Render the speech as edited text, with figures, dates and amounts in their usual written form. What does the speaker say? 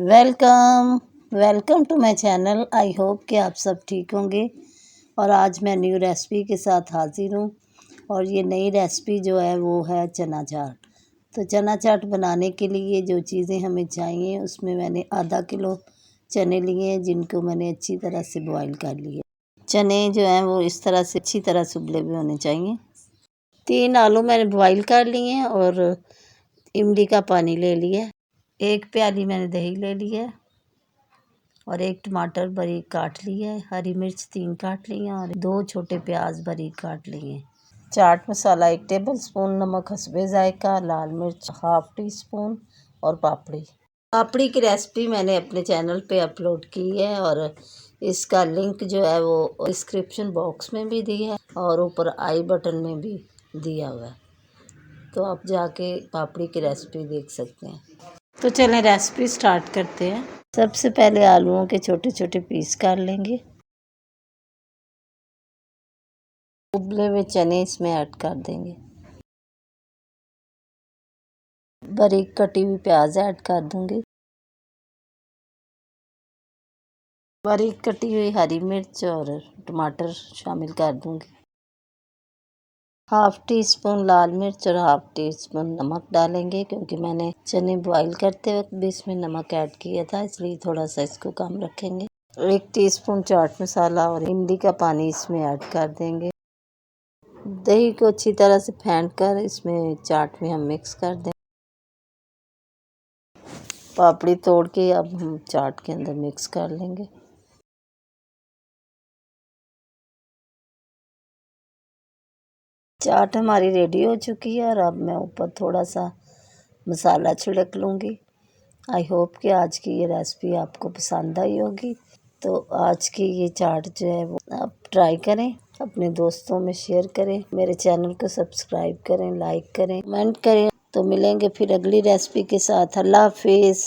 Welcome welcome to my channel. I hope कि आप सब ठीक होंगे। और आज मैं न्यू रेसिपी के साथ हाज़िर हूँ। और ये नई रेसिपी जो है वो है चना चाट। तो चना चाट बनाने के लिए जो चीज़ें हमें चाहिए, उसमें मैंने आधा किलो चने लिए हैं, जिनको मैंने अच्छी तरह से बॉईल कर लिया। चने जो हैं वो इस तरह से अच्छी तरह से उबले हुए होने चाहिए। 3 आलू मैंने बॉईल कर लिए हैं और इमली का पानी ले लिया। 1 प्याली मैंने दही ले ली है और 1 टमाटर बारीक काट लिया है। हरी मिर्च 3 काट ली हैं और 2 छोटे प्याज बारीक काट लिए हैं। चाट मसाला 1 टेबलस्पून, नमक हस्बे जायका, लाल मिर्च हाफ टी स्पून और पापड़ी की रेसिपी मैंने अपने चैनल पे अपलोड की है और इसका लिंक जो है वो डिस्क्रिप्शन बॉक्स में भी दिया है और ऊपर आई बटन में भी दिया हुआ है, तो आप जाके पापड़ी की रेसिपी देख सकते हैं। तो चलें रेसिपी स्टार्ट करते हैं। सबसे पहले आलूओं के छोटे छोटे पीस काट लेंगे। उबले हुए चने इसमें ऐड कर देंगे। बारीक कटी हुई प्याज ऐड कर दूंगी। बारीक कटी हुई हरी मिर्च और टमाटर शामिल कर दूंगी। हाफ टी स्पून लाल मिर्च और हाफ टी स्पून नमक डालेंगे, क्योंकि मैंने चने बॉईल करते वक्त भी इसमें नमक ऐड किया था, इसलिए थोड़ा सा इसको कम रखेंगे। 1 टीस्पून चाट मसाला और इमली का पानी इसमें ऐड कर देंगे। दही को अच्छी तरह से फेंट कर इसमें चाट में हम मिक्स कर दें। पापड़ी तोड़ के अब हम चाट के अंदर मिक्स कर लेंगे। चाट हमारी रेडी हो चुकी है और अब मैं ऊपर थोड़ा सा मसाला छिड़क लूँगी। आई होप कि आज की ये रेसिपी आपको पसंद आई होगी। तो आज की ये चाट जो है वो आप ट्राई करें, अपने दोस्तों में शेयर करें, मेरे चैनल को सब्सक्राइब करें, लाइक करें, कमेंट करें। तो मिलेंगे फिर अगली रेसिपी के साथ। अल्लाह हाफिज़।